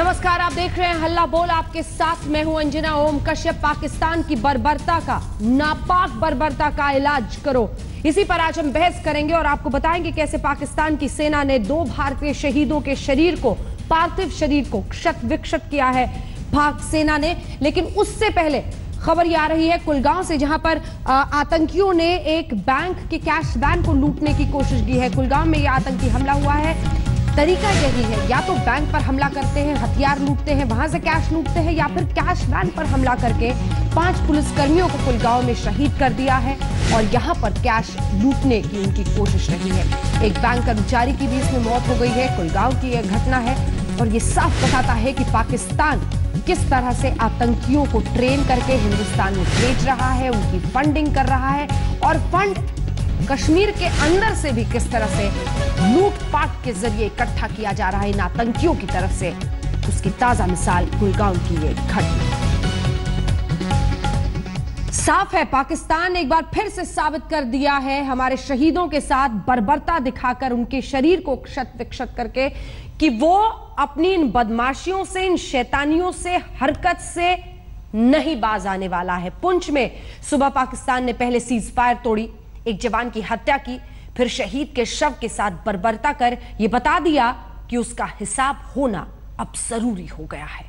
नमस्कार, आप देख रहे हैं हल्ला बोल। आपके साथ मैं हूं अंजना ओम कश्यप। पाकिस्तान की बर्बरता का, नापाक बर्बरता का इलाज करो, इसी पर आज हम बहस करेंगे और आपको बताएंगे कैसे पाकिस्तान की सेना ने 2 भारतीय शहीदों के शरीर को, पार्थिव शरीर को क्षत विक्षत किया है पाक सेना ने। लेकिन उससे पहले खबर ये आ रही है कुलगांव से, जहां पर आतंकियों ने एक बैंक के कैश वैन को लूटने की कोशिश की है। कुलगांव में यह आतंकी हमला हुआ है। तरीका यही है, या तो बैंक पर हमला करते हैं, हथियार लूटते हैं, वहां से कैश लूटते हैं, या फिर कैश वैन पर हमला करके 5 पुलिसकर्मियों को कुलगांव में शहीद कर दिया है और यहां पर कैश लूटने की उनकी कोशिश रही है। एक बैंक कर्मचारी की भी इसमें मौत हो गई है। कुलगांव की यह घटना है और ये साफ बताता है कि पाकिस्तान किस तरह से आतंकियों को ट्रेन करके हिंदुस्तान में भेज रहा है, उनकी फंडिंग कर रहा है और फंड कश्मीर के अंदर से भी किस तरह से लूटपाट के जरिए इकट्ठा किया जा रहा है इन आतंकियों की तरफ से। उसकी ताजा मिसाल कुलगांव की ये घटना। साफ है, पाकिस्तान ने एक बार फिर से साबित कर दिया है हमारे शहीदों के साथ बर्बरता दिखाकर, उनके शरीर को क्षत विक्षत करके, कि वो अपनी इन बदमाशियों से, इन शैतानियों से, हरकत से नहीं बाज आने वाला है। पुंछ में सुबह पाकिस्तान ने पहले सीज फायर तोड़ी, एक जवान की हत्या की, फिर शहीद के शव के साथ बर्बरता कर यह बता दिया कि उसका हिसाब होना अब जरूरी हो गया है।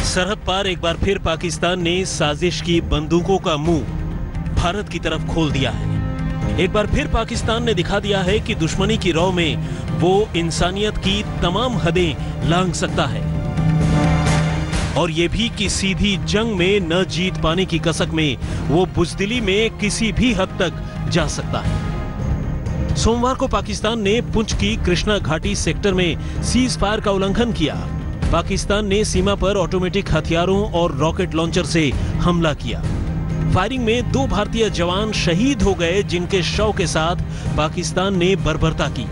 सरहद पार एक बार फिर पाकिस्तान ने साजिश की बंदूकों का मुंह भारत की तरफ खोल दिया है। एक बार फिर पाकिस्तान ने दिखा दिया है कि दुश्मनी की रौ में वो इंसानियत की तमाम हदें लांघ सकता है और ये भी कि सीधी जंग में न जीत पाने की कसक में वो बुजदिली में किसी भी हद तक जा सकता है। सोमवार को पाकिस्तान ने पुंछ की कृष्णा घाटी सेक्टर में सीज फायर का उल्लंघन किया। पाकिस्तान ने सीमा पर ऑटोमेटिक हथियारों और रॉकेट लॉन्चर से हमला किया। फायरिंग में 2 भारतीय जवान शहीद हो गए, जिनके शव के साथ पाकिस्तान ने बर्बरता की।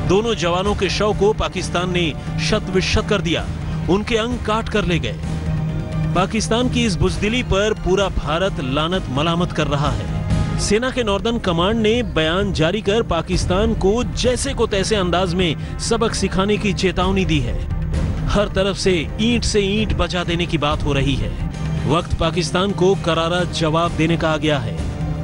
दोनों जवानों के शव को पाकिस्तान ने शत विक्षत कर दिया, उनके अंग काट कर ले गए। पाकिस्तान की इस बुजदिली पर पूरा भारत लानत मलामत कर रहा है। सेना के नॉर्दर्न कमांड ने बयान जारी कर पाकिस्तान को जैसे को तैसे अंदाज में सबक सिखाने की चेतावनी दी है। हर तरफ से ईंट बजा देने की बात हो रही है। वक्त पाकिस्तान को करारा जवाब देने का आ गया है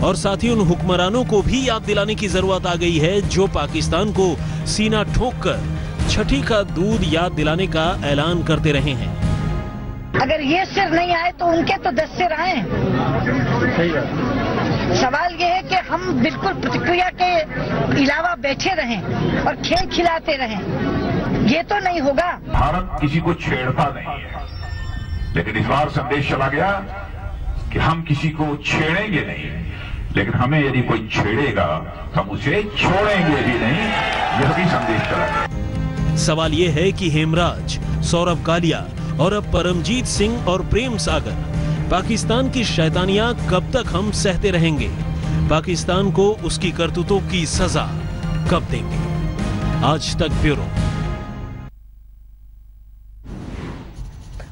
और साथ ही उन हुक्मरानों को भी याद दिलाने की जरूरत आ गई है जो पाकिस्तान को सीना ठोककर छठी का दूध याद दिलाने का ऐलान करते रहे हैं। अगर ये सिर नहीं आए तो उनके तो 10 सिर आए। सवाल ये है कि हम बिल्कुल प्रतिक्रिया के अलावा बैठे रहें और खेल खिलाते रहें, ये तो नहीं होगा। भारत किसी को छेड़ता नहीं है, लेकिन इस बार संदेश चला गया कि हम किसी को छेड़ेंगे नहीं, लेकिन हमें यदि कोई छेड़ेगा हम उसे छोड़ेंगे भी नहीं, यह भी संदेश चला गया। सवाल यह है कि हेमराज, सौरभ कालिया और अब परमजीत सिंह और प्रेम सागर, पाकिस्तान की शैतानियां कब तक हम सहते रहेंगे? पाकिस्तान को उसकी करतूतों की सजा कब देंगे? आज तक ब्यूरो।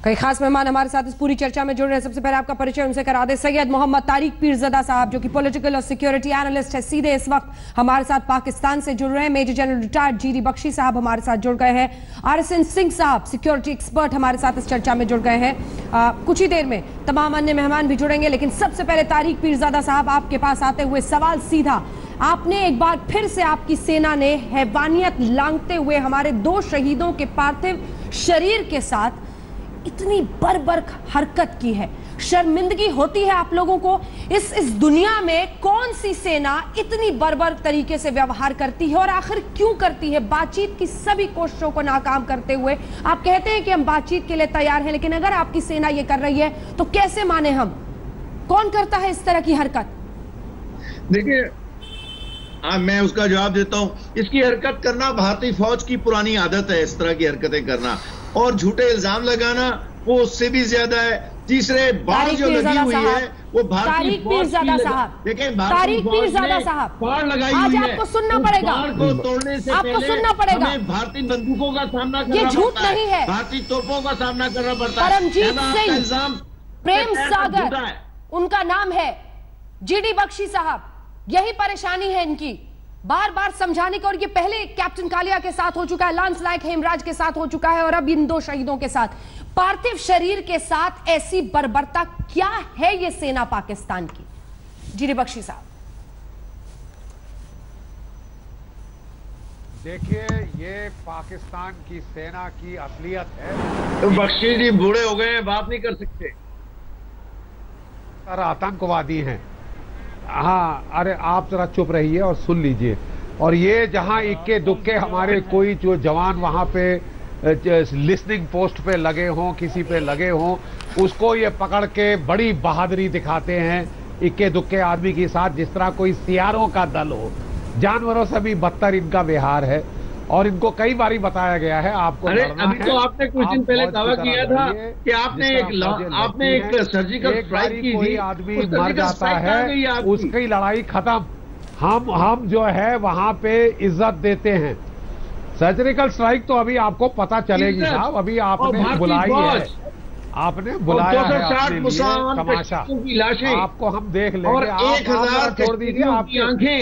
कई खास मेहमान हमारे साथ इस पूरी चर्चा में जुड़ रहे हैं। सबसे पहले आपका परिचय उनसे करा दे। सैयद मोहम्मद तारिक पीरज़ादा साहब, जो कि पॉलिटिकल और सिक्योरिटी एनालिस्ट है, सीधे इस वक्त हमारे साथ पाकिस्तान से जुड़ रहे हैं। Major general retired GD Bakshi साहब हमारे साथ जुड़ गए हैं। RSN सिंह साहब, सिक्योरिटी एक्सपर्ट, हमारे साथ इस चर्चा में जुड़ गए हैं। कुछ ही देर में तमाम अन्य मेहमान भी जुड़ेंगे, लेकिन सबसे पहले तारिक पीरज़ादा साहब आपके पास आते हुए सवाल सीधा। आपने एक बार फिर से, आपकी सेना ने हैवानियत लांघते हुए हमारे 2 शहीदों के पार्थिव शरीर के साथ इतनी बर्बर हरकत की है। शर्मिंदगी होती है आप लोगों को? इस दुनिया में कौन सी सेना इतनी बर्बर तरीके से व्यवहार करती है और आखिर क्यों करती है? बातचीत की सभी कोशिशों को नाकाम करते हुए आप कहते हैं कि हम बातचीत के लिए तैयार हैं, लेकिन अगर आपकी सेना ये कर रही है तो कैसे माने हम? कौन करता है इस तरह की हरकत? देखिए, मैं उसका जवाब देता हूं। इसकी हरकत करना भारतीय फौज की पुरानी आदत है, इस तरह की हरकतें करना और झूठे इल्जाम लगाना वो उससे भी ज्यादा है। तीसरे बार जो लगी हुई है वो भारतीय फौज की। देखें, भारतीय फौज ने बाढ़ लगाई हुई है। आपको सुनना पड़ेगा, को तोड़ने से आपको सुनना पड़ेगा। हमें भारतीय बंदूकों का सामना करना, ये झूठ नहीं है, भारतीय तोपों का सामना करना पड़ता है। परमजीत सिंह, प्रेम सागर उनका नाम है, जीडी बख्शी साहब, यही परेशानी है इनकी, बार बार समझाने का। और ये पहले कैप्टन कालिया के साथ हो चुका है, लांस नायक हेमराज के साथ हो चुका है, और अब इन 2 शहीदों के साथ, पार्थिव शरीर के साथ ऐसी बर्बरता क्या है ये सेना पाकिस्तान की? जीडी बख्शी साहब। देखिए, ये पाकिस्तान की सेना की असलियत है। तो बख्शी जी बूढ़े हो गए हैं, बात नहीं कर सकते। सर आतंकवादी हैं। हाँ, अरे आप जरा चुप रहिए और सुन लीजिए। और ये जहां इक्के दुक्के हमारे कोई जो जवान वहां पे लिसनिंग पोस्ट पे लगे हों, किसी पे लगे हों, उसको ये पकड़ के बड़ी बहादुरी दिखाते हैं इक्के दुक्के आदमी के साथ, जिस तरह कोई सियारों का दल हो। जानवरों से भी बदतर इनका व्यवहार है, और इनको कई बारी बताया गया है आपको। अरे अभी तो आपने कुछ दिन पहले दावा किया था कि आपने एक सर्जिकल स्ट्राइक की थी, आदमी मर जाता है, उसकी लड़ाई खत्म। हम जो है वहां पे इज्जत देते हैं। सर्जिकल स्ट्राइक तो अभी आपको पता चलेगी साहब, अभी आपने बुलाई है, आपने बुलाया है अपने लिए तमाशा, आपको हम देख लेंगे। और 1000 छोड़ दीजिए,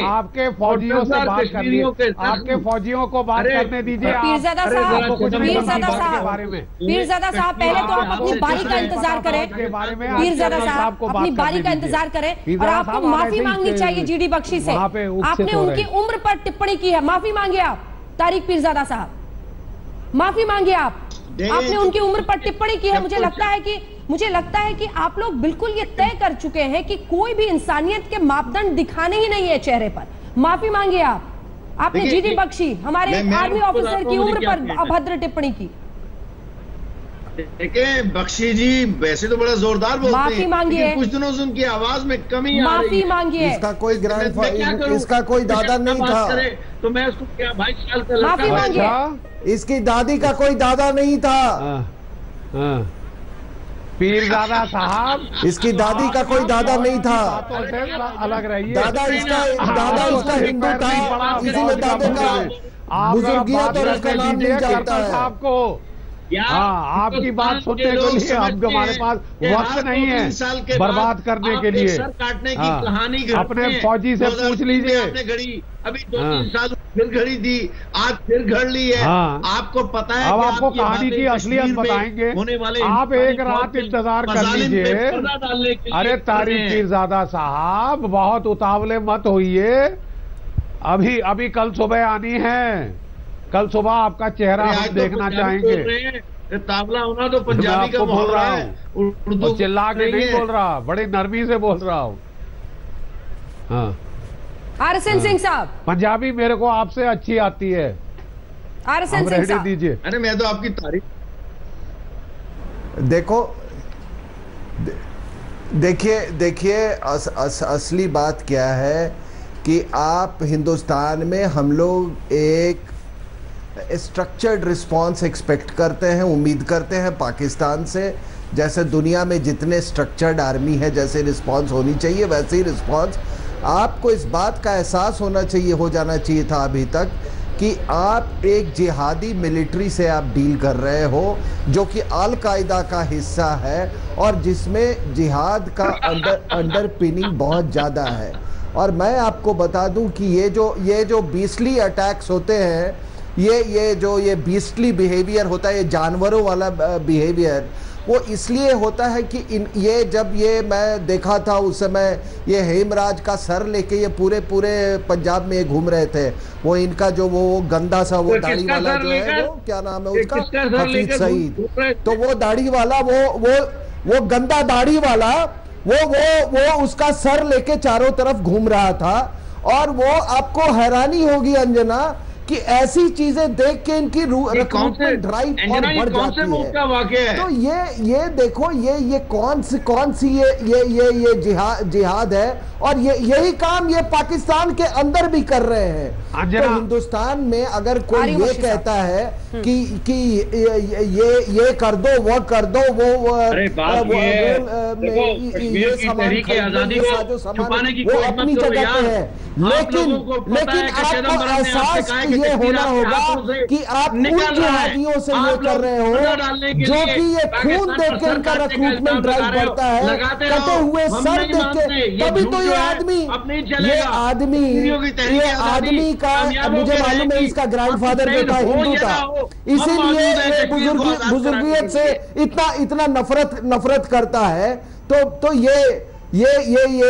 आपके फौजियों से बात कर लीजिए, आपके फौजियों को बात करने दीजिए। पीरजादा साहब, बारे में पीरजादा साहब, पहले तो आप अपनी बारी का इंतजार करें। पीरजादा साहब अपनी बारी का इंतजार करें, और आपको माफी मांगनी चाहिए जीडी बख्शी से। आपने उनकी उम्र पर टिप्पणी की है, माफी मांगे आप। तारिक पीरजादा साहब, माफी मांगे आप, आपने उनकी उम्र पर टिप्पणी की है। मुझे लगता है कि आप लोग बिल्कुल ये तय कर चुके हैं कि कोई भी इंसानियत के मापदंड दिखाने ही नहीं है चेहरे पर। माफी मांगिए आप। आपने जीडी बख्शी, हमारे आर्मी ऑफिसर की उम्र पर अभद्र टिप्पणी की। देखिए बख्शी जी वैसे तो बड़ा जोरदार बोलते हैं, माफी मांगिए। कुछ दिनों से उनकी आवाज में कमी आ रही है। माफी मांगिए। इसका कोई इसका कोई दादा नहीं था, तो मैं उसको क्या 22 साल का माफी मांगिए। इसकी दादी का कोई दादा नहीं था। पीरजादा साहब, इसकी दादी का कोई दादा नहीं था। अलग रहिए। दादा इसका हिंदू था, इसीलिए दादे का बुजुर्गियत और उसका नाम नहीं जानता है आपको। हाँ, आपकी बात सुनने के लिए हम हमारे पास वक्त नहीं है बर्बाद करने के लिए। सर काटने की कहानी अपने फौजी से पूछ लीजिए। आपने घड़ी अभी 2-3 साल फिर घड़ी दी, आज फिर घड़ ली है। आपको पता है, अब आपको कहानी की असलियत बताएंगे। आप एक रात इंतजार कर लीजिए। अरे तारिक पीरजादा साहब, बहुत उतावले मत होइए, अभी कल सुबह आनी है। कल सुबह आपका चेहरा हम देखना चाहेंगे। तावला होना तो पंजाबी का बोल रहा है, उर्दू चिल्ला के नहीं बोल रहा, बड़ी नरमी से बोल रहा हूँ। हाँ, आरएसएन सिंह साहब, पंजाबी मेरे को आपसे अच्छी आती है। आरएसएन सिंह साहब दीजिए। अरे मैं तो आपकी तारीफ। देखिए असली बात क्या है कि आप हिंदुस्तान में हम लोग एक स्ट्रक्चर्ड रिस्पांस एक्सपेक्ट करते हैं, उम्मीद करते हैं पाकिस्तान से। जैसे दुनिया में जितने स्ट्रक्चर्ड आर्मी है, जैसे रिस्पांस होनी चाहिए वैसे ही रिस्पांस। आपको इस बात का एहसास हो जाना चाहिए था अभी तक कि आप एक जिहादी मिलिट्री से आप डील कर रहे हो, जो कि अल कायदा का हिस्सा है और जिसमें जिहाद का अंडरपिनिंग बहुत ज़्यादा है। और मैं आपको बता दूं कि ये जो बीस्टली अटैक्स होते हैं, ये बीस्टली बिहेवियर होता है, ये जानवरों वाला बिहेवियर, वो इसलिए होता है कि जब मैं देखा था उस समय ये हेमराज का सर लेके ये पूरे पंजाब में घूम रहे थे। वो इनका जो वो गंदा सा वो दाढ़ी वाला जो है, वो क्या नाम है उसका, हफीज सईद, तो वो दाढ़ी वाला वो गंदा दाढ़ी वाला वो उसका सर लेके चारों तरफ घूम रहा था। और वो आपको हैरानी होगी अंजना कि ऐसी चीजें देख के इनकी रिक्रूटमेंट ड्राइव और बढ़ जाती है। तो ये देखो ये कौन सी ये जिहाद है, और यही काम ये पाकिस्तान के अंदर भी कर रहे हैं। तो हिंदुस्तान में अगर कोई ये कहता है कि ये कर दो, वो कर दो, ये सामान वो अपनी जगह पे है, लेकिन आपको एहसास ये होना होगा कि आप उन जिहादियों से ये कर रहे हो जो कि ये खून देख के इनका रिक्रूटमेंट ड्राइव बढ़ता है, कटे हुए सर देख के, तभी तो ये आदमी का मुझे मालूम है इसका ग्रैंडफादर जो था हिंदू था, इसीलिए ये बुजुर्गियत से इतना नफरत करता है। तो ये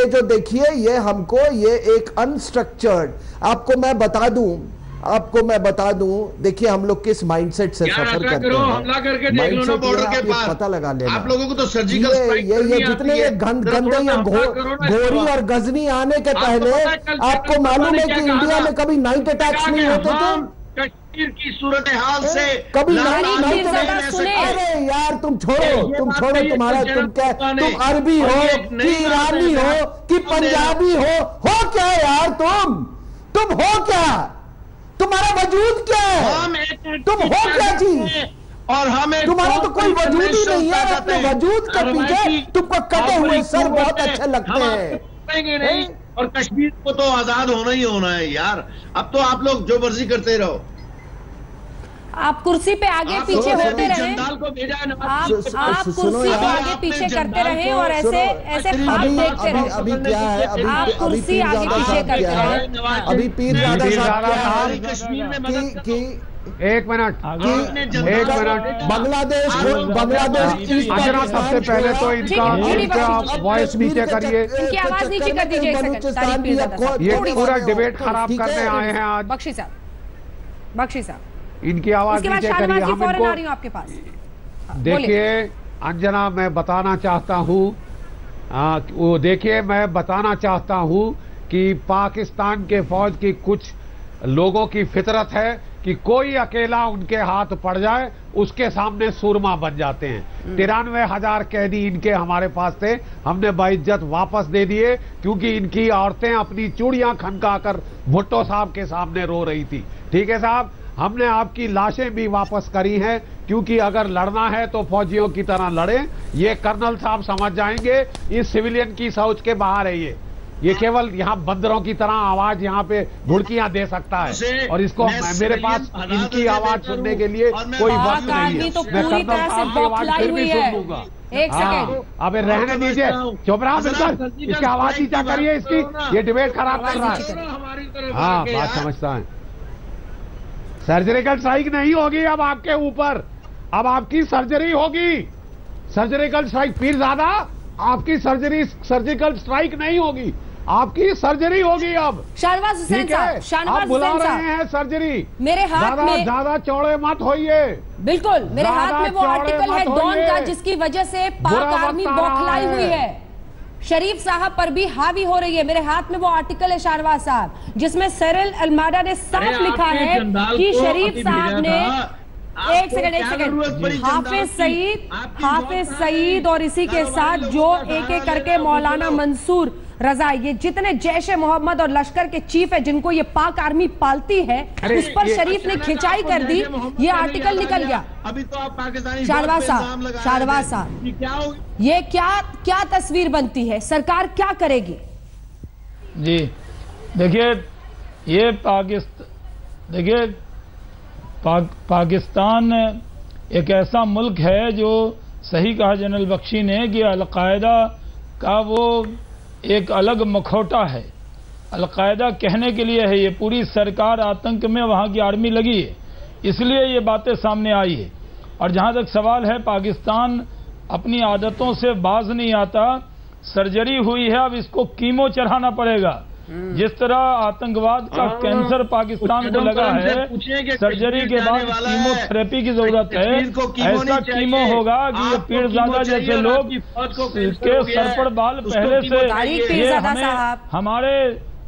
जो देखिए, ये हमको ये एक अनस्ट्रक्चर्ड, आपको मैं बता दूं, देखिए हम लोग किस माइंडसेट से सफर करते हैं। हमला करके देख लो ना बॉर्डर के पास, पता लगा लेना। आप लोगों को तो सर्जिकल ये जितने ये गंदे घोरी और गजनी आने के पहले आपको मालूम है कि इंडिया में कभी नाइट अटैक्स नहीं होते थे। कश्मीर की सूरत हाल से कभी अरे यार तुम छोड़ो, तुम अरबी हो कि ईरानी हो कि पंजाबी हो क्या यार, तुम हो क्या, तुम्हारा वजूद क्या है, तुम हो क्या चीज, और हमें तुम्हारा तो कोई वजूद ही नहीं है। अपने वजूद के पीछे तुमको कटे हुए सर बहुत अच्छे लगते हैं। और कश्मीर को तो आजाद होना ही होना है यार। अब तो आप लोग जो मर्जी करते रहो, आप कुर्सी पे आगे पीछे होते रहे, आप कुर्सी पे आगे पीछे करते रहे और ऐसे ख्वाब देखते रहे। अभी क्या है, आप कुर्सी आगे पीछे करते रहे। अभी पीरजादा साहब एक मिनट बांग्लादेश अंजना, सबसे पहले तो इनका वॉइस नीचे करिए, इनकी आवाज नीचे कर दीजिए। ये पूरा डिबेट खराब करने आए हैं आज। बख्शी साहब इनकी आवाज नीचे करिए। हम इनको आपके पास देखिए अंजना, मैं बताना चाहता हूं कि पाकिस्तान के फौज की कुछ लोगों की फितरत है कि कोई अकेला उनके हाथ पड़ जाए उसके सामने सूरमा बन जाते हैं। 93,000 कैदी इनके हमारे पास थे, हमने बाइज्जत वापस दे दिए क्योंकि इनकी औरतें अपनी चूड़ियां खनकाकर भुट्टो साहब के सामने रो रही थी। ठीक है साहब, हमने आपकी लाशें भी वापस करी हैं क्योंकि अगर लड़ना है तो फौजियों की तरह लड़ें। ये कर्नल साहब समझ जाएंगे, इस सिविलियन की सोच के बाहर है। ये केवल यहाँ बंदरों की तरह आवाज यहाँ पे घुड़कियां दे सकता है और इसको मेरे पास इनकी आवाज सुनने के लिए कोई वक्त नहीं है। तो मैं पूरी तरह से बौखलाई हुई है। दूंगा। एक सेकंड, अबे रहने दीजिए, चुप रहा बिल्कुल, इसकी आवाज नीचा करिए, इसकी ये डिबेट खराब कर रहा है। हाँ, बात समझता है। सर्जिकल स्ट्राइक नहीं होगी अब आपके ऊपर, अब आपकी सर्जरी होगी। सर्जिकल स्ट्राइक पीरजादा, आपकी सर्जिकल स्ट्राइक नहीं होगी, आपकी सर्जरी होगी अब। शाहनवाज हुसैन साहब, आप बुला रहे हैं सर्जरी, मेरे हाथ में ज्यादा चौड़े मत होइए। बिल्कुल, मेरे हाथ में वो आर्टिकल है डॉन का जिसकी वजह से पाक आर्मी बौखलाई हुई है, शरीफ साहब पर भी हावी हो रही है। मेरे हाथ में वो आर्टिकल है शाहनवाज साहब जिसमें सिरिल अल्माडा ने साफ लिखा है कि शरीफ साहब ने एक सेकंड हाफिज सईद और इसी के साथ जो एक एक करके मौलाना मंसूर रजा, ये जितने जैश मोहम्मद और लश्कर के चीफ है जिनको ये पाक आर्मी पालती है, उस पर शरीफ ने खिंचाई कर दी, ये आर्टिकल निकल गया। अभी तो आप पाकिस्तानी शाहनवाज साहब, ये क्या तस्वीर बनती है, सरकार क्या करेगी? जी देखिए, ये पाकिस्तान एक ऐसा मुल्क है जो सही कहा जनरल बख्शी ने कि अलकायदा का वो एक अलग मखौटा है। अलकायदा कहने के लिए है, ये पूरी सरकार आतंक में वहाँ की आर्मी लगी है, इसलिए ये बातें सामने आई है। और जहाँ तक सवाल है, पाकिस्तान अपनी आदतों से बाज नहीं आता, सर्जरी हुई है, अब इसको कीमो चढ़ाना पड़ेगा। जिस तरह आतंकवाद का कैंसर पाकिस्तान को लगा है, सर्जरी के बाद कीमोथेरेपी की जरूरत है। ऐसा कीमो होगा कि ये पीरजादा जैसे लोग के सर पर बाल पहले से, ये हमारे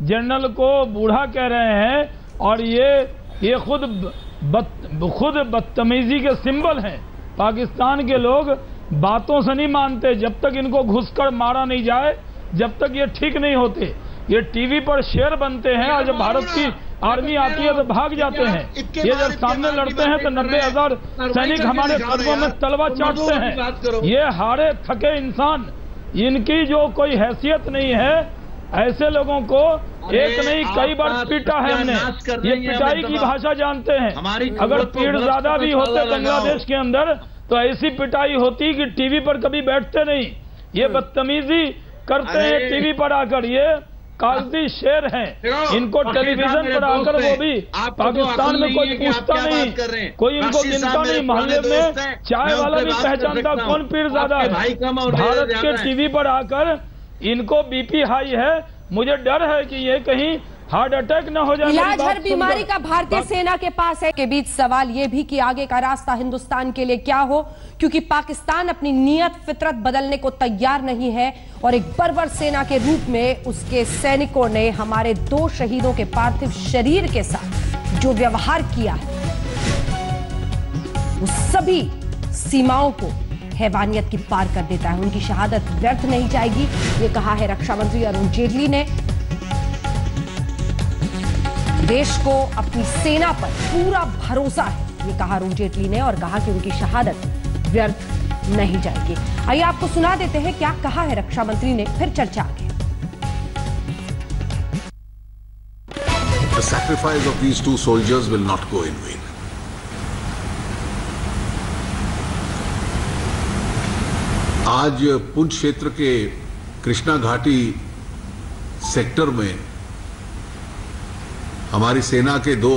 जनरल को बूढ़ा कह रहे हैं और ये खुद बदतमीजी के सिंबल हैं। पाकिस्तान के लोग बातों से नहीं मानते, जब तक इनको घुसकर मारा नहीं जाए जब तक ये ठीक नहीं होते। ये टीवी पर शेर बनते हैं और जब भारत की आर्मी आती है तो भाग जाते हैं। ये जब सामने लड़ते हैं तो 90,000 सैनिक हमारे कदमों में तलवार चाटते हैं। ये हारे थके इंसान, इनकी जो कोई हैसियत नहीं है, ऐसे लोगों को एक नहीं कई बार पीटा है हमने। ये पिटाई की भाषा जानते हैं। अगर पीरजादा भी होते बांग्लादेश के अंदर तो ऐसी पिटाई होती कि टीवी पर कभी बैठते नहीं। ये बदतमीजी करते हैं टीवी पर आकर, ये कागजी शेर हैं। इनको टेलीविजन पर आकर वो भी पाकिस्तान में कोई पूछता नहीं, कोई इनको गिनता नहीं, मोहल्ले में चाय वाला भी पहचानता कौन पीरजादा है। भारत के टीवी पर आकर इनको बीपी हाई है। मुझे डर है कि ये कहीं हार्ट अटैक न हो जाए। इलाज हर बीमारी का भारतीय सेना के पास है। के बीच सवाल यह भी कि आगे का रास्ता हिंदुस्तान के लिए क्या हो, क्योंकि पाकिस्तान अपनी नियत फितरत बदलने को तैयार नहीं है और एक बर्बर सेना के रूप में उसके सैनिकों ने हमारे 2 शहीदों के पार्थिव शरीर के साथ जो व्यवहार किया है वो सभी सीमाओं को हैवानियत की पार कर देता है। उनकी शहादत व्यर्थ नहीं जाएगी, ये कहा है रक्षा मंत्री अरुण जेटली ने। देश को अपनी सेना पर पूरा भरोसा है, ये कहा अरुण जेटली ने, और कहा कि उनकी शहादत व्यर्थ नहीं जाएगी। आइए आपको सुना देते हैं क्या कहा है रक्षा मंत्री ने, फिर चर्चा आगे। The sacrifice of these 2 soldiers will not go in vain. आज पुंछ क्षेत्र के कृष्णा घाटी सेक्टर में हमारी सेना के 2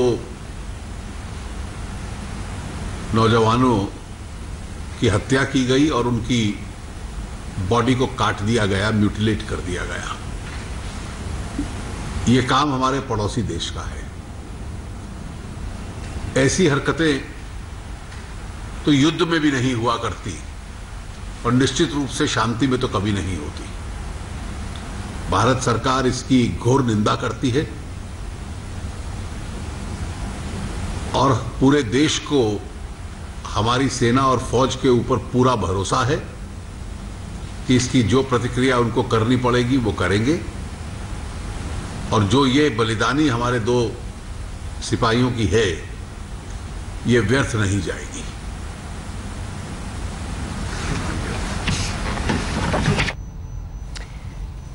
नौजवानों की हत्या की गई और उनकी बॉडी को काट दिया गया, म्यूटिलेट कर दिया गया। ये काम हमारे पड़ोसी देश का है। ऐसी हरकतें तो युद्ध में भी नहीं हुआ करती और निश्चित रूप से शांति में तो कभी नहीं होती। भारत सरकार इसकी घोर निंदा करती है और पूरे देश को हमारी सेना और फौज के ऊपर पूरा भरोसा है कि इसकी जो प्रतिक्रिया उनको करनी पड़ेगी वो करेंगे और जो ये बलिदानी हमारे 2 सिपाहियों की है ये व्यर्थ नहीं जाएगी।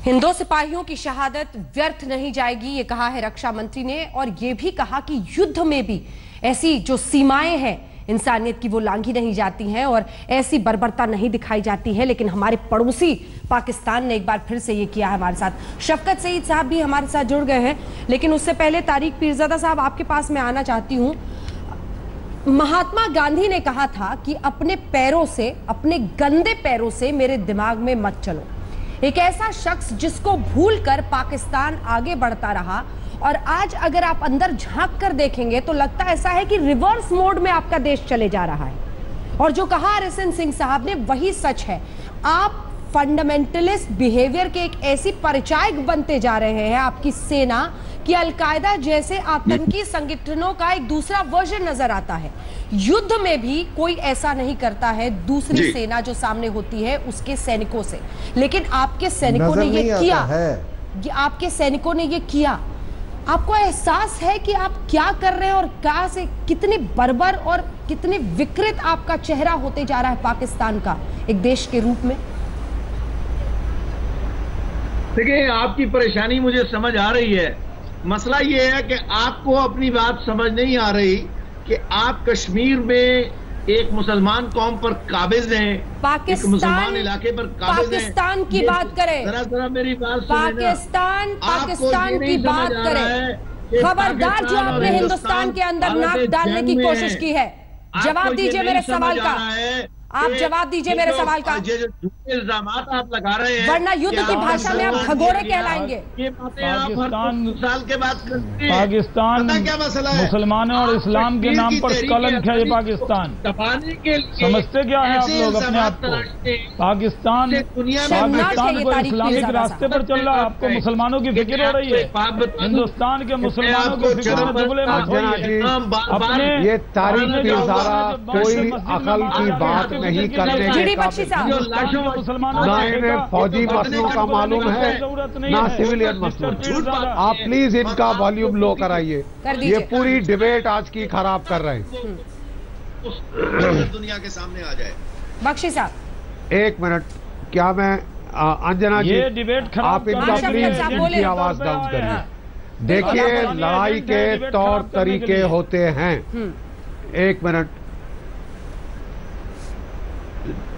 इन 2 सिपाहियों की शहादत व्यर्थ नहीं जाएगी, ये कहा है रक्षा मंत्री ने। और ये भी कहा कि युद्ध में भी ऐसी जो सीमाएं हैं इंसानियत की वो लांघी नहीं जाती हैं और ऐसी बर्बरता नहीं दिखाई जाती है। लेकिन हमारे पड़ोसी पाकिस्तान ने एक बार फिर से ये किया है हमारे साथ। शफकत सईद साहब भी हमारे साथ जुड़ गए हैं, लेकिन उससे पहले तारिक पीरजादा साहब आपके पास मैं आना चाहती हूँ। महात्मा गांधी ने कहा था कि अपने पैरों से, अपने गंदे पैरों से मेरे दिमाग में मत चलो। एक ऐसा शख्स जिसको भूलकर पाकिस्तान आगे बढ़ता रहा और आज अगर आप अंदर झांक कर देखेंगे तो लगता ऐसा है कि रिवर्स मोड में आपका देश चले जा रहा है। और जो कहा RSN सिंह साहब ने वही सच है। आप फंडामेंटलिस्ट बिहेवियर के एक ऐसी परिचायक बनते जा रहे हैं आपकी सेना कि अलकायदा जैसे आतंकी संगठनों का एक दूसरा वर्जन नजर आता है। युद्ध में भी कोई ऐसा नहीं करता है दूसरी सेना जो सामने होती है उसके सैनिकों से, लेकिन आपके सैनिकों ने ये किया, आपके सैनिकों ने ये किया। आपको एहसास है कि आप क्या कर रहे हैं और कहां से कितने बर्बर और कितने विकृत आपका चेहरा होते जा रहा है पाकिस्तान का एक देश के रूप में? देखिए, आपकी परेशानी मुझे समझ आ रही है। मसला ये है कि आपको अपनी बात समझ नहीं आ रही कि आप कश्मीर में एक मुसलमान कौम पर काबिज हैं, एक मुसलमान इलाके पर काबिज हैं। पाकिस्तान की बात करें, जरा मेरी बात सुनिए। पाकिस्तान की बात करें। खबरदार जो आपने हिंदुस्तान के अंदर नाक डालने की कोशिश की है। जवाब दीजिए मेरे सवाल का, आप जवाब दीजिए मेरे सवाल का। इल्जाम आप लगा रहे हैं, वरना युद्ध की भाषा में आप भगोड़े कहलाएंगे। ये बातें आप साल के बाद करते हैं। पाकिस्तान क्या मसला है? मुसलमानों और इस्लाम के नाम पर कलंक है ये पाकिस्तान। समझते क्या है आप लोग अपने आप को? पाकिस्तान को इस्लामिक रास्ते पर चल रहा है। आपको मुसलमानों की फिक्र हो रही है। हिंदुस्तान के मुसलमानों की फिक्र में दुबले मत होइए। अपने ये तारीख की सारा कोई अकल की बात नहीं करने के काबिल। ना इन्हें फौजी मसलों का मालूम है ना सिविलियन मसलों। आप प्लीज इनका वॉल्यूम लो कराइए। ये पूरी डिबेट आज की खराब कर रहे हैं। दुनिया के सामने आ जाए। बख्शी साहब, 1 मिनट, क्या मैं अंजना जी, ये डिबेट खराब आप इनका शफकत प्लीज साहब इनकी बोले। आवाज डाउन करिए। देखिए, लड़ाई के तौर तरीके होते हैं। एक मिनट,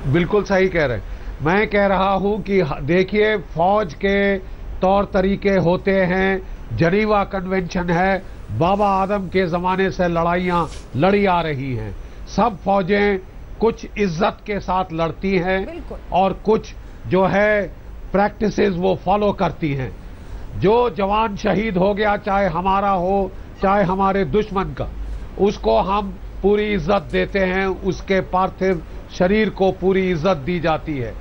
बिल्कुल सही कह रहे हैं। मैं कह रहा हूं कि देखिए, फौज के तौर तरीके होते हैं, जनीवा कन्वेंशन है, बाबा आदम के जमाने से लड़ाइयां लड़ी आ रही हैं। सब फौजें कुछ इज्जत के साथ लड़ती हैं और कुछ जो है प्रैक्टिसेस वो फॉलो करती हैं। जो जवान शहीद हो गया, चाहे हमारा हो चाहे हमारे दुश्मन का, उसको हम पूरी इज्जत देते हैं, उसके पार्थिव शरीर को पूरी इज्जत दी जाती है।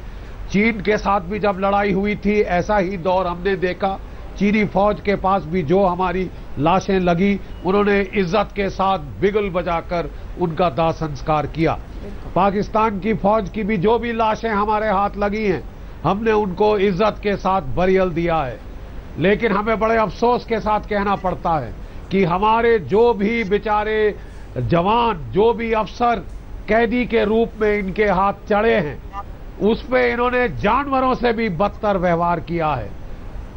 चीन के साथ भी जब लड़ाई हुई थी, ऐसा ही दौर हमने देखा। चीनी फौज के पास भी जो हमारी लाशें लगी, उन्होंने इज्जत के साथ बिगुल बजाकर उनका दाह संस्कार किया। पाकिस्तान की फौज की भी जो भी लाशें हमारे हाथ लगी हैं, हमने उनको इज्जत के साथ बरियल दिया है। लेकिन हमें बड़े अफसोस के साथ कहना पड़ता है कि हमारे जो भी बेचारे जवान, जो भी अफसर कैदी के रूप में इनके हाथ चढ़े हैं, उस पे इन्होंने जानवरों से भी बदतर व्यवहार किया है।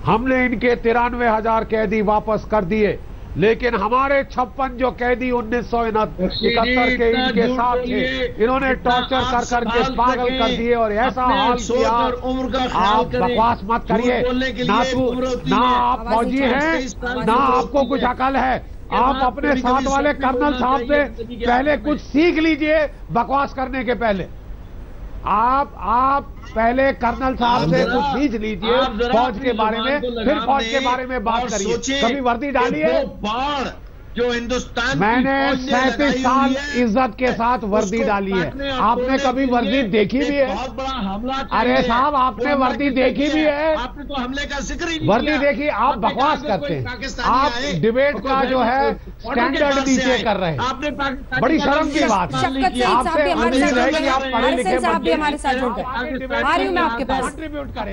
हमने इनके 93,000 कैदी वापस कर दिए, लेकिन हमारे 56 जो कैदी 1971 के इनके साथ थे, इन्होंने टॉर्चर कर करके पागल कर दिए और ऐसा हाल किया। आप बकवास मत करिए, ना आप फौजी हैं, ना आपको कुछ अकल है। आप अपने साथ वाले कर्नल साहब से पहले कुछ सीख लीजिए बकवास करने के पहले। आप पहले कर्नल साहब से कुछ सीख लीजिए फौज के बारे में, फिर फौज के बारे में बात करिए। कभी वर्दी डाली है? जो हिंदुस्तान, मैंने 37 साल इज्जत के साथ वर्दी डाली है। आपने कभी वर्दी देखी भी है? बहुत बड़ा हमला। अरे साहब, आपने वर्दी देखी भी है? आपने तो हमले का जिक्र ही नहीं वर्दी देखी? आप बकवास करते हैं। आप डिबेट का जो है स्टैंडर्ड नीचे कर रहे हैं। आपने बड़ी शर्म की बात है। शफकत सईद साहब भी हमारे साथ जुड़ गए। आप पढ़े लिखे साहब भी हमारे साथ जुड़ गए। आ रही हूं मैं आपके पास।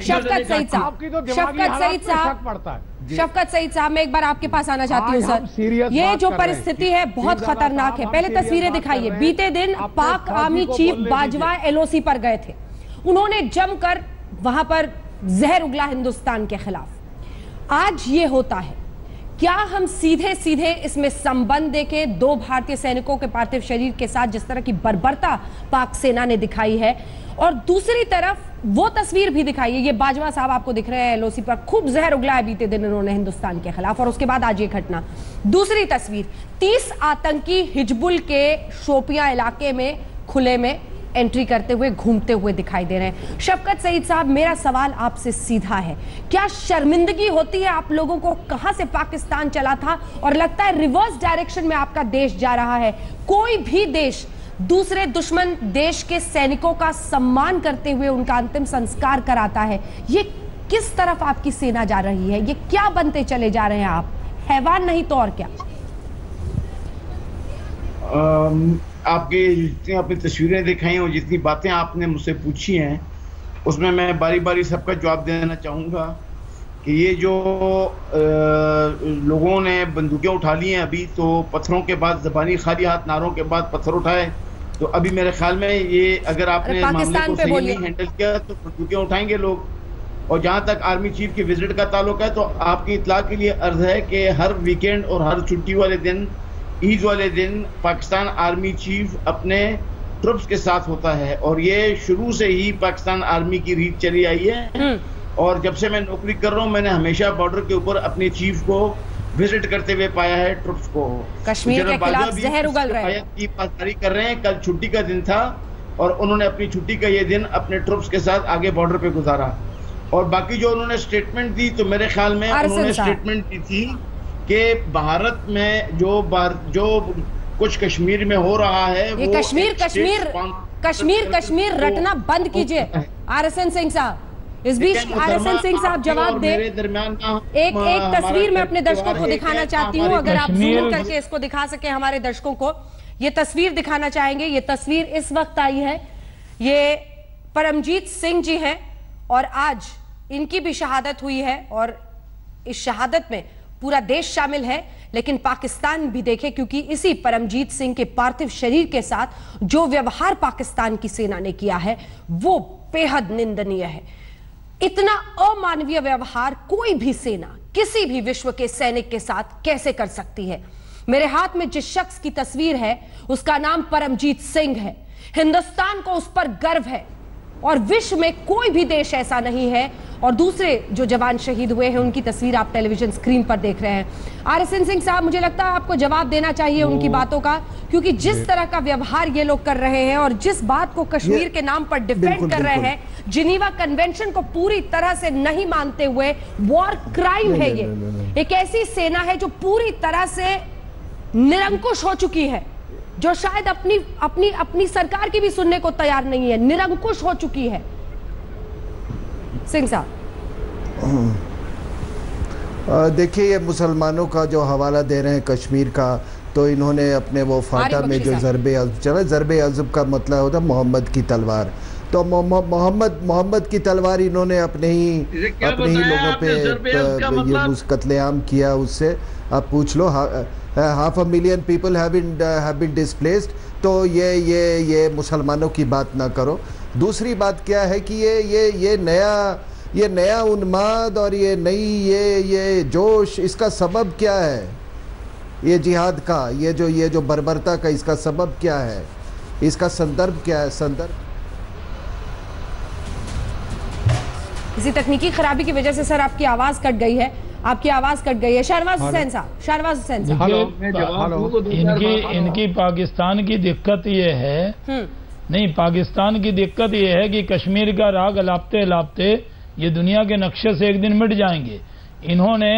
शफकत सईद साहब, शफकत सईद साहब, पड़ता है। शफकत सईद साहब, मैं एक बार आपके पास आना चाहती हूँ सर। ये जो परिस्थिति है बहुत खतरनाक है। पहले तस्वीरें दिखाइए। बीते दिन पाक आर्मी चीफ बाजवा एलओसी पर गए थे। उन्होंने जमकर वहां पर जहर उगला हिंदुस्तान के खिलाफ। आज ये होता है। क्या हम सीधे सीधे इसमें संबंध देखें? 2 भारतीय सैनिकों के पार्थिव शरीर के साथ जिस तरह की बर्बरता पाक सेना ने दिखाई है, और दूसरी तरफ वो तस्वीर भी दिखाई है। ये बाजवा साहब आपको दिख रहे हैं एलओसी पर, खूब जहर उगला है बीते दिन इन्होंने हिंदुस्तान के खिलाफ, और उसके बाद आज ये घटना। दूसरी तस्वीर, 30 आतंकी हिजबुल के शोपियां इलाके में खुले में एंट्री करते हुए, घूमते हुए दिखाई दे रहे हैं। शफकत सईद साहब, मेरा सवाल आपसे सीधा है, क्या शर्मिंदगी होती है आप लोगों को? कहां से पाकिस्तान चला था और लगता है रिवर्स डायरेक्शन में आपका देश जा रहा है। कोई भी देश दूसरे दुश्मन देश के सैनिकों का सम्मान करते हुए उनका अंतिम संस्कार कराता है। ये किस तरफ आपकी सेना जा रही है? ये क्या बनते चले जा रहे हैं आप? हैवान नहीं तो और क्या? आपके जितनी आपने तस्वीरें दिखाई और जितनी बातें आपने मुझसे पूछी हैं, उसमें मैं बारी बारी सबका जवाब देना चाहूँगा कि ये जो लोगों ने बंदूकें उठा ली हैं अभी, तो पत्थरों के बाद ज़बानी खाली हाथ नारों के बाद पत्थर उठाए, तो अभी मेरे ख्याल में ये अगर आपने मामले को सही नहीं हैंडल किया तो बंदूकें उठाएंगे लोग। और जहाँ तक आर्मी चीफ की विजिट का ताल्लुक है, तो आपकी इत्तला के लिए अर्ज है कि हर वीकेंड और हर छुट्टी वाले दिन, ईद वाले दिन, पाकिस्तान आर्मी चीफ अपने ट्रुप्स के साथ होता है। और ये शुरू से ही पाकिस्तान आर्मी की रीत चली आई है। और जब से मैं नौकरी कर रहा हूँ, मैंने हमेशा बॉर्डर के ऊपर अपने चीफ को विजिट करते हुए पाया है, ट्रुप्स को। कश्मीर के खिलाफ जहर उगल रहे हैं, की पासदारी कर रहे हैं। कल छुट्टी का दिन था और उन्होंने अपनी छुट्टी का ये दिन अपने ट्रुप्स के साथ आगे बॉर्डर पे गुजारा। और बाकी जो उन्होंने स्टेटमेंट दी, तो मेरे ख्याल में उन्होंने स्टेटमेंट दी थी कि भारत में जो कुछ कश्मीर में हो रहा है, ये वो कश्मीर रटना बंद कीजिए। RSN सिंह साहब, इस बीच RSN सिंह साहब जवाब दे। एक तस्वीर मैं अपने दर्शकों को दिखाना चाहती हूँ, अगर आप जूम करके इसको दिखा सके हमारे दर्शकों को। ये तस्वीर दिखाना चाहेंगे। ये तस्वीर इस वक्त आई है, ये परमजीत सिंह जी हैं और आज इनकी भी शहादत हुई है और इस शहादत में पूरा देश शामिल है, लेकिन पाकिस्तान भी देखे, क्योंकि इसी परमजीत सिंह के पार्थिव शरीर के साथ जो व्यवहार पाकिस्तान की सेना ने किया है वो बेहद निंदनीय है। इतना अमानवीय व्यवहार कोई भी सेना किसी भी विश्व के सैनिक के साथ कैसे कर सकती है? मेरे हाथ में जिस शख्स की तस्वीर है उसका नाम परमजीत सिंह है। हिंदुस्तान को उस पर गर्व है और विश्व में कोई भी देश ऐसा नहीं है। और दूसरे जो जवान शहीद हुए हैं उनकी तस्वीर आप टेलीविजन स्क्रीन पर देख रहे हैं। RSN सिंह साहब, मुझे लगता है आपको जवाब देना चाहिए उनकी बातों का, क्योंकि जिस तरह का व्यवहार ये लोग कर रहे हैं और जिस बात को कश्मीर के नाम पर डिफेंड कर रहे हैं, जिनीवा कन्वेंशन को पूरी तरह से नहीं मानते हुए, वॉर क्राइम है ये। एक ऐसी सेना है जो पूरी तरह से निरंकुश हो चुकी है, जो शायद अपनी सरकार की भी सुनने को तैयार नहीं है, निरंकुश हो चुकी है। सिंह साहब, देखिए, ये मुसलमानों का जो हवाला दे रहे हैं कश्मीर का, तो इन्होंने अपने वो फाटा में जो ज़रबे अज़ब चला, ज़रबे अज़ब का मतलब होता है मोहम्मद की तलवार, तो मोहम्मद की तलवार इन्होंने अपने ही लोगों पे ये कत्लेआम किया। उससे आप पूछ लो, 500,000 पीपल हैव बीन डिस्प्लेस्ड। तो ये मुसलमानों की बात ना करो। दूसरी बात क्या है कि ये नया उन्माद और ये नई ये जोश, इसका सबब क्या है? ये जिहाद का, ये जो बर्बरता का, इसका सबब क्या है? इसका संदर्भ क्या है? संदर्भ किसी तकनीकी खराबी की वजह से सर आपकी आवाज कट गई है। शहरवाज हुसैन साहब, इनकी पाकिस्तान की दिक्कत ये है, नहीं, पाकिस्तान की दिक्कत ये है कि कश्मीर का राग लापते लापते ये दुनिया के नक्शे से एक दिन मिट जाएंगे। इन्होंने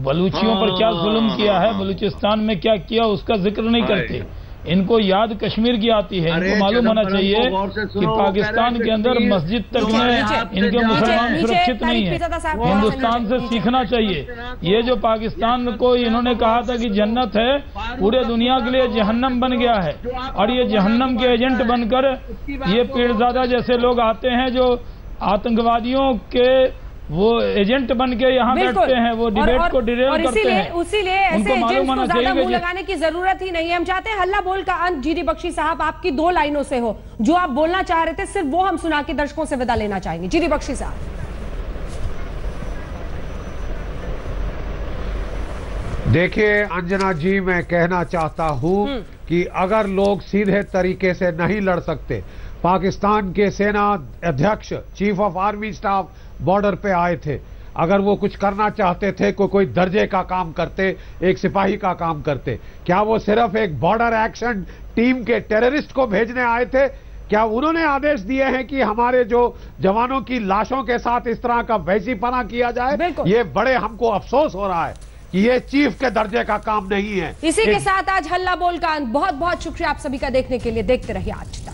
बलूचियों पर क्या जुल्म किया है, बलूचिस्तान में क्या किया, उसका जिक्र नहीं करते। इनको याद कश्मीर की आती है। इनको मालूम होना चाहिए कि पाकिस्तान के अंदर मस्जिद तक में इनके मुसलमान सुरक्षित नहीं है। हिंदुस्तान से सीखना चाहिए। ये जो पाकिस्तान को इन्होंने कहा था कि जन्नत है, पूरे दुनिया के लिए जहन्नम बन गया है। और ये जहन्नम के एजेंट बनकर ये पीरजादा जैसे लोग आते हैं जो आतंकवादियों के वो एजेंट बन के यहाँ बैठते हैं, वो डिबेट को डिरेल करते हैं। इसीलिए ऐसे एजेंट्स को ज्यादा मुंह लगाने की जरूरत ही नहीं है। हम चाहते हैं हल्ला बोल का अंत जीडी बख्शी साहब आपकी 2 लाइनों से हो। जो आप बोलना चाह रहे थे सिर्फ वो हम सुना के दर्शकों से विदा लेना चाहेंगे। जीडी बख्शी साहब। देखिए अंजना जी, मैं कहना चाहता हूं कि अगर लोग सीधे तरीके से नहीं लड़ सकते, पाकिस्तान के सेना अध्यक्ष, chief of army staff border पे आए थे, अगर वो कुछ करना चाहते थे, कोई दर्जे का काम करते, एक सिपाही का काम करते, क्या वो सिर्फ एक बॉर्डर एक्शन टीम के टेररिस्ट को भेजने आए थे? क्या उन्होंने आदेश दिए हैं कि हमारे जो जवानों की लाशों के साथ इस तरह का वैसीपना किया जाए? ये बड़े हमको अफसोस हो रहा है कि ये चीफ के दर्जे का काम नहीं है। इसी के साथ आज हल्ला बोल का अंत। बहुत बहुत शुक्रिया आप सभी का देखने के लिए। देखते रहिए आज।